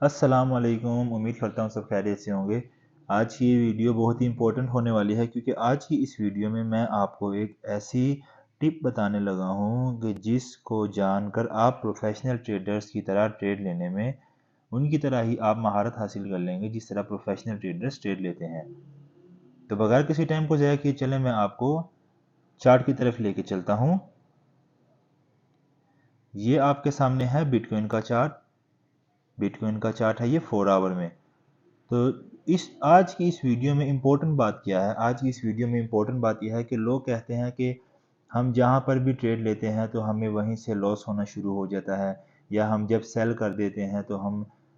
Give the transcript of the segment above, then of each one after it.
अस्सलामुअलैकुम। उम्मीद करता हूँ सब खैरियत से होंगे। आज की ये वीडियो बहुत ही इंपॉर्टेंट होने वाली है क्योंकि आज की इस वीडियो में मैं आपको एक ऐसी टिप बताने लगा हूँ कि जिसको जानकर आप प्रोफेशनल ट्रेडर्स की तरह ट्रेड लेने में उनकी तरह ही आप महारत हासिल कर लेंगे जिस तरह प्रोफेशनल ट्रेडर्स ट्रेड लेते हैं। तो बगैर किसी टाइम को ज़ाया किए चले मैं आपको चार्ट की तरफ लेके चलता हूँ। ये आपके सामने है बिटकॉइन का चार्ट। बिटकॉइन का चार्ट है ये 4 आवर में। तो इस आज की इस वीडियो में इम्पोर्टेंट बात क्या है? आज की इस वीडियो में इम्पोर्टेंट बात यह है कि लोग कहते हैं कि हम जहाँ पर भी ट्रेड लेते हैं तो हमें वहीं से लॉस होना शुरू हो जाता है, या हम जब सेल कर देते हैं तो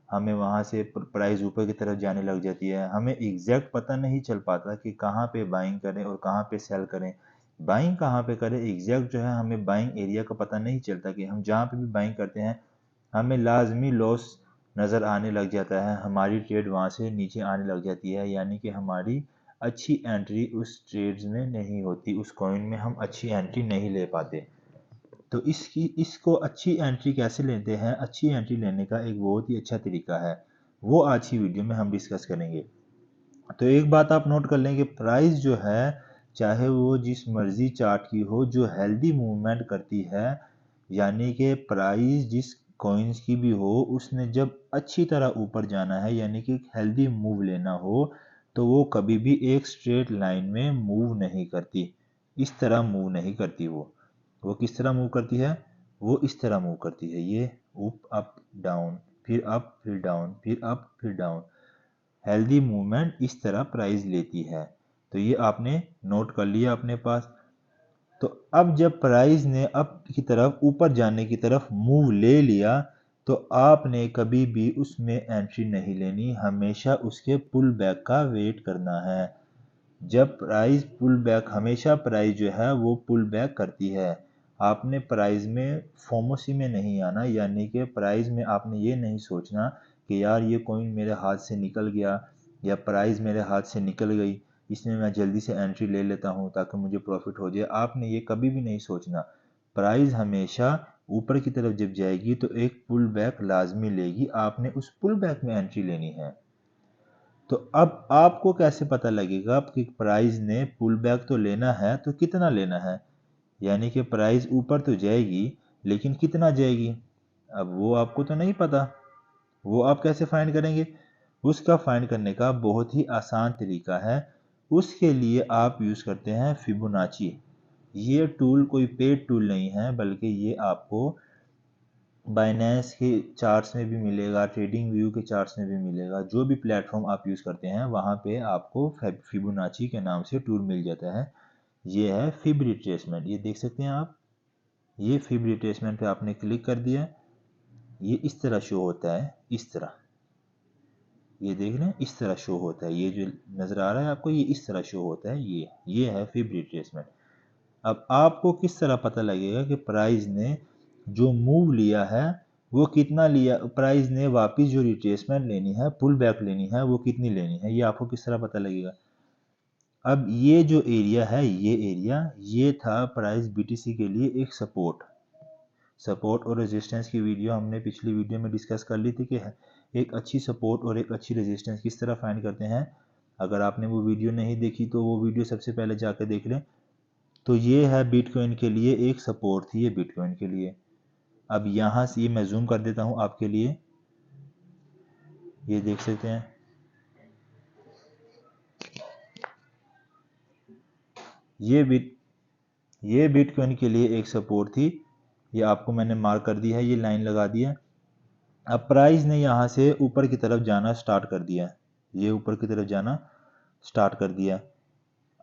हमें वहाँ से प्राइस ऊपर की तरफ जाने लग जाती है। हमें एग्जैक्ट पता नहीं चल पाता कि कहाँ पे बाइंग करें और कहाँ पे सेल करें। बाइंग कहाँ पे करें एग्जैक्ट जो है हमें बाइंग एरिया का पता नहीं चलता कि हम जहाँ पे भी बाइंग करते हैं हमें लाजमी लॉस नज़र आने लग जाता है। हमारी ट्रेड वहाँ से नीचे आने लग जाती है, यानी कि हमारी अच्छी एंट्री उस ट्रेड्स में नहीं होती, उस कॉइन में हम अच्छी एंट्री नहीं ले पाते। तो इसको अच्छी एंट्री कैसे लेते हैं? अच्छी एंट्री लेने का एक बहुत ही अच्छा तरीका है, वो आज की वीडियो में हम डिस्कस करेंगे। तो एक बात आप नोट कर लें कि प्राइस जो है चाहे वो जिस मर्जी चार्ट की हो, जो हेल्दी मूवमेंट करती है, यानी कि प्राइस जिस कॉइन्स की भी हो उसने जब अच्छी तरह ऊपर जाना है यानी कि हेल्दी मूव लेना हो तो वो कभी भी एक स्ट्रेट लाइन में मूव नहीं करती। इस तरह मूव नहीं करती। वो किस तरह मूव करती है? वो इस तरह मूव करती है, ये अप डाउन, फिर अप फिर डाउन, फिर अप फिर डाउन। हेल्दी मूवमेंट इस तरह प्राइस लेती है। तो ये आपने नोट कर लिया अपने पास। तो अब जब प्राइस ने अप की तरफ ऊपर जाने की तरफ मूव ले लिया तो आपने कभी भी उसमें एंट्री नहीं लेनी, हमेशा उसके पुल बैक का वेट करना है। जब प्राइस पुल बैक, हमेशा प्राइस जो है वो पुल बैक करती है। आपने प्राइस में फोमोसी में नहीं आना, यानी कि प्राइस में आपने ये नहीं सोचना कि यार ये कॉइन मेरे हाथ से निकल गया या प्राइस मेरे हाथ से निकल गई, इसमें मैं जल्दी से एंट्री ले लेता हूँ ताकि मुझे प्रॉफिट हो जाए। आपने ये कभी भी नहीं सोचना। प्राइस हमेशा ऊपर की तरफ जब जाएगी तो एक पुल बैक लाजमी लेगी, आपने उस पुल बैक में एंट्री लेनी है। तो अब आपको कैसे पता लगेगा कि प्राइस ने पुल बैक तो लेना है तो कितना लेना है? यानी कि प्राइस ऊपर तो जाएगी लेकिन कितना जाएगी? अब वो आपको तो नहीं पता। वो आप कैसे फाइंड करेंगे? उसका फाइंड करने का बहुत ही आसान तरीका है। उसके लिए आप यूज़ करते हैं फिबोनाची। ये टूल कोई पेड टूल नहीं है, बल्कि ये आपको बाइनेंस के चार्ट्स में भी मिलेगा, ट्रेडिंग व्यू के चार्ट्स में भी मिलेगा। जो भी प्लेटफॉर्म आप यूज़ करते हैं वहाँ पे आपको फिबोनाची के नाम से टूल मिल जाता है। ये है फिब रिट्रेसमेंट, ये देख सकते हैं आप। ये फिब रिट्रेसमेंट पे आपने क्लिक कर दिया, ये इस तरह शो होता है, इस तरह। ये देख रहे हैं, इस तरह शो होता है। ये जो नज़र आ रहा है आपको, ये इस तरह शो होता है। ये है फिब रिट्रेसमेंट। अब आपको किस तरह पता लगेगा कि प्राइस ने जो मूव लिया है वो कितना लिया, प्राइस ने वापस जो रिट्रेसमेंट लेनी है, पुल बैक लेनी है, वो कितनी लेनी है, ये आपको किस तरह पता लगेगा? अब ये जो एरिया है, ये था प्राइस बीटीसी के लिए एक सपोर्ट और रेजिस्टेंस की वीडियो हमने पिछली वीडियो में डिस्कस कर ली थी कि एक अच्छी सपोर्ट और एक अच्छी रेजिस्टेंस किस तरह फाइंड करते हैं। अगर आपने वो वीडियो नहीं देखी तो वो वीडियो सबसे पहले जाकर देख लें। तो ये है बिटकॉइन के लिए एक सपोर्ट थी, ये बिटकॉइन के लिए। अब यहाँ से ये मैं जूम कर देता हूँ आपके लिए, ये देख सकते हैं। ये बिटकॉइन के लिए एक सपोर्ट थी, ये आपको मैंने मार्क कर दिया है, ये लाइन लगा दी है। अब प्राइस ने यहाँ से ऊपर की तरफ जाना स्टार्ट कर दिया, ये ऊपर की तरफ जाना स्टार्ट कर दिया।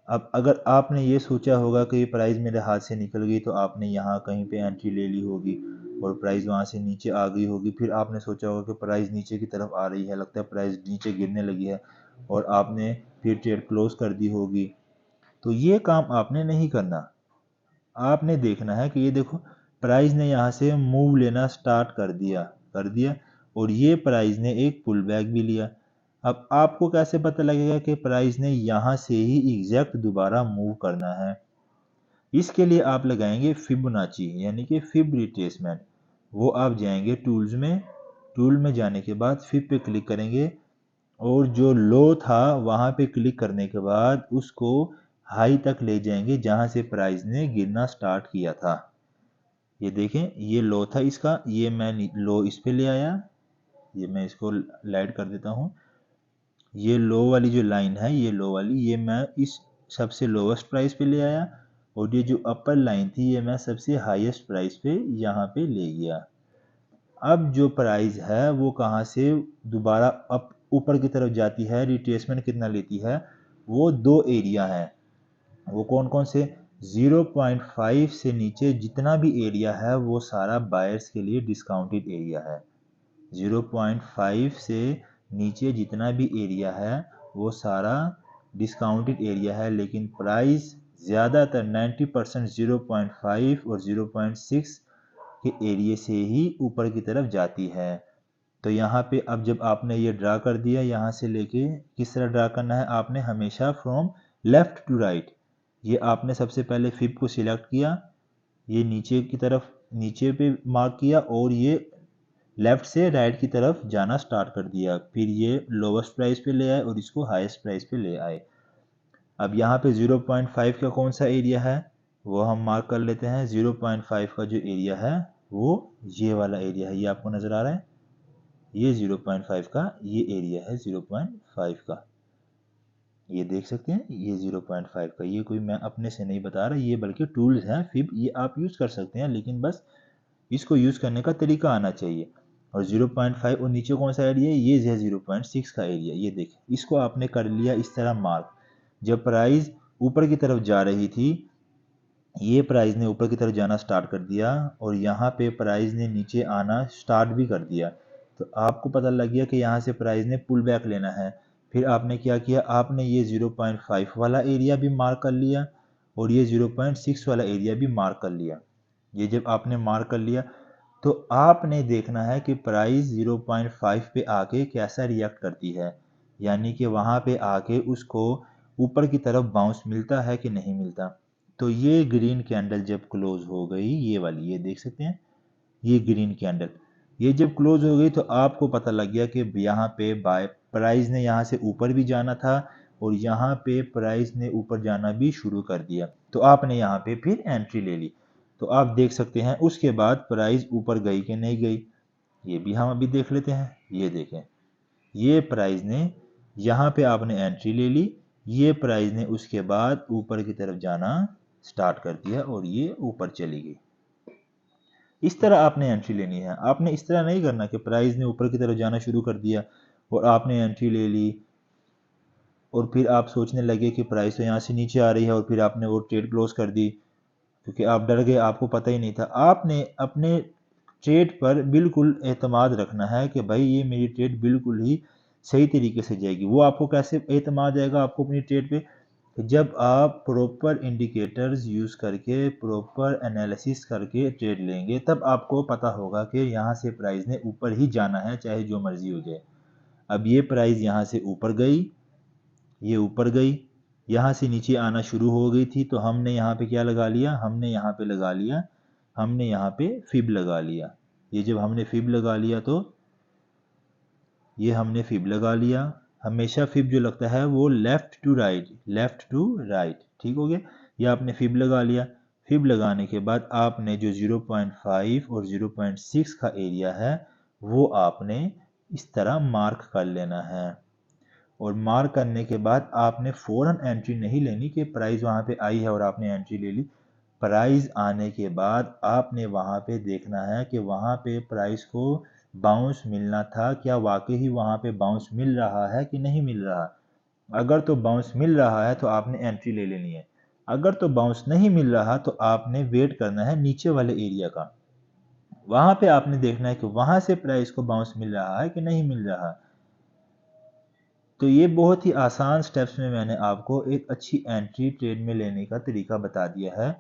अब अगर आपने ये सोचा होगा कि ये प्राइस मेरे हाथ से निकल गई तो आपने यहाँ कहीं पे एंट्री ले ली होगी और प्राइस वहाँ से नीचे आ गई होगी। फिर आपने सोचा होगा कि प्राइस नीचे की तरफ आ रही है, लगता है प्राइस नीचे गिरने लगी है, और आपने फिर ट्रेड क्लोज कर दी होगी। तो ये काम आपने नहीं करना। आपने देखना है कि ये देखो प्राइस ने यहाँ से मूव लेना स्टार्ट कर दिया और ये प्राइस ने एक पुल बैक भी लिया। अब आपको कैसे पता लगेगा कि प्राइस ने यहाँ से ही एग्जैक्ट दोबारा मूव करना है? इसके लिए आप लगाएंगे फिबोनाची यानी कि फिब रिट्रेसमेंट। वो आप जाएंगे टूल्स में, टूल में जाने के बाद फिब पे क्लिक करेंगे और जो लो था वहाँ पे क्लिक करने के बाद उसको हाई तक ले जाएंगे जहाँ से प्राइस ने गिरना स्टार्ट किया था। ये देखें, ये लो था इसका, ये मैं लो इस पे ले आया, ये मैं इसको लाइट कर देता हूँ। ये लो वाली जो लाइन है, ये लो वाली, ये मैं इस सबसे लोवेस्ट प्राइस पे ले आया और ये जो अपर लाइन थी ये मैं सबसे हाईएस्ट प्राइस पे यहाँ पे ले गया। अब जो प्राइस है वो कहाँ से दोबारा अप ऊपर की तरफ जाती है, रिट्रेसमेंट कितना लेती है, वो दो एरिया है। वो कौन कौन से? 0.5 से नीचे जितना भी एरिया है वो सारा बायर्स के लिए डिस्काउंटेड एरिया है। 0.5 से नीचे जितना भी एरिया है वो सारा डिस्काउंटेड एरिया है, लेकिन प्राइस ज़्यादातर 90% 0.5 और 0.6 के एरिया से ही ऊपर की तरफ जाती है। तो यहाँ पे अब जब आपने ये ड्रा कर दिया, यहाँ से लेके किस तरह ड्रा करना है, आपने हमेशा फ्रॉम लेफ्ट टू राइट, ये आपने सबसे पहले फिब को सिलेक्ट किया, ये नीचे की तरफ नीचे पे मार्क किया और ये लेफ्ट से राइट की तरफ जाना स्टार्ट कर दिया, फिर ये लोवेस्ट प्राइस पे ले आए और इसको हाईएस्ट प्राइस पे ले आए। अब यहाँ पे 0.5 का कौन सा एरिया है वो हम मार्क कर लेते हैं। 0.5 का जो एरिया है वो ये वाला एरिया है, ये आपको नज़र आ रहा है, ये 0.5 का ये एरिया है 0.5 का, ये देख सकते हैं, ये 0.5 का, ये कोई मैं अपने से नहीं बता रहा, ये बल्कि टूल्स हैं फिब, ये आप यूज़ कर सकते हैं, लेकिन बस इसको यूज़ करने का तरीका आना चाहिए। और 0.5 और नीचे कौन सा एरिया है, ये है 0.6 का एरिया, ये देखें, इसको आपने कर लिया इस तरह मार्क। जब प्राइस ऊपर की तरफ जा रही थी, ये प्राइस ने ऊपर की तरफ जाना स्टार्ट कर दिया और यहाँ पे प्राइस ने नीचे आना स्टार्ट भी कर दिया, तो आपको पता लग गया कि यहाँ से प्राइस ने पुल बैक लेना है। फिर आपने क्या किया, आपने ये 0.5 वाला एरिया भी मार्क कर लिया और ये 0.6 वाला एरिया भी मार्क कर लिया। ये जब आपने मार्क कर लिया तो आपने देखना है कि प्राइस 0.5 पे आके कैसा रिएक्ट करती है, यानी कि वहाँ पे आके उसको ऊपर की तरफ बाउंस मिलता है कि नहीं मिलता। तो ये ग्रीन कैंडल जब क्लोज हो गई, ये वाली, ये देख सकते हैं, ये ग्रीन कैंडल, ये जब क्लोज हो गई तो आपको पता लग गया कि यहाँ पे बाय प्राइस ने यहाँ से ऊपर भी जाना था और यहाँ पे प्राइस ने ऊपर जाना भी शुरू कर दिया, तो आपने यहाँ पे फिर एंट्री ले ली। तो आप देख सकते हैं उसके बाद प्राइस ऊपर गई कि नहीं गई, ये भी हम अभी देख लेते हैं। ये देखें, ये प्राइस ने यहाँ पे आपने एंट्री ले ली, ये प्राइस ने उसके बाद ऊपर की तरफ जाना स्टार्ट कर दिया और ये ऊपर चली गई। इस तरह आपने एंट्री लेनी है, आपने इस तरह नहीं करना कि प्राइस ने ऊपर की तरफ जाना शुरू कर दिया और आपने एंट्री ले ली और फिर आप सोचने लगे कि प्राइस तो यहाँ से नीचे आ रही है और फिर आपने वो ट्रेड क्लोज कर दी क्योंकि आप डर गए, आपको पता ही नहीं था। आपने अपने ट्रेड पर बिल्कुल एतमाद रखना है कि भाई ये मेरी ट्रेड बिल्कुल ही सही तरीके से जाएगी। वो आपको कैसे एतमाद आएगा आपको अपनी ट्रेड पे, जब आप प्रॉपर इंडिकेटर्स यूज़ करके प्रॉपर एनालिसिस करके ट्रेड लेंगे, तब आपको पता होगा कि यहाँ से प्राइस ने ऊपर ही जाना है चाहे जो मर्जी हो जाए। अब ये प्राइस यहाँ से ऊपर गई, ये ऊपर गई, यहाँ से नीचे आना शुरू हो गई थी, तो हमने यहाँ पे क्या लगा लिया, हमने यहाँ पे लगा लिया, हमने यहाँ पे फिब लगा लिया। ये जब हमने फिब लगा लिया तो ये हमने फिब लगा लिया। हमेशा फिब जो लगता है वो left to right, left to right, ठीक हो गया। ये आपने फिब लगा लिया। फिब लगाने के बाद आपने जो 0.5 और 0.6 का एरिया है वो आपने इस तरह मार्क कर लेना है और मार्क करने के बाद आपने फ़ौरन एंट्री नहीं लेनी कि प्राइस वहाँ पे आई है और आपने एंट्री ले ली। प्राइस आने के बाद आपने वहाँ पे देखना है कि वहाँ पे प्राइस को बाउंस मिलना था, क्या वाकई ही वहाँ पे बाउंस मिल रहा है कि नहीं मिल रहा। अगर तो बाउंस मिल रहा है तो आपने एंट्री ले लेनी है, अगर तो बाउंस नहीं मिल रहा तो आपने वेट करना है नीचे वाले एरिया का, वहाँ पे आपने देखना है कि वहाँ से प्राइस को बाउंस मिल रहा है कि नहीं मिल रहा। तो ये बहुत ही आसान स्टेप्स में मैंने आपको एक अच्छी एंट्री ट्रेड में लेने का तरीका बता दिया है।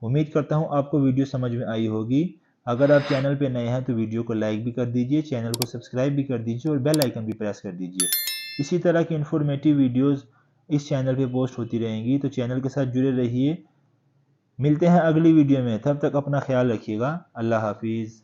उम्मीद करता हूँ आपको वीडियो समझ में आई होगी। अगर आप चैनल पे नए हैं तो वीडियो को लाइक भी कर दीजिए, चैनल को सब्सक्राइब भी कर दीजिए और बेल आइकन भी प्रेस कर दीजिए। इसी तरह की इन्फॉर्मेटिव वीडियोज़ इस चैनल पे पोस्ट होती रहेंगी, तो चैनल के साथ जुड़े रहिए। मिलते हैं अगली वीडियो में, तब तक अपना ख्याल रखिएगा। अल्लाह हाफिज़।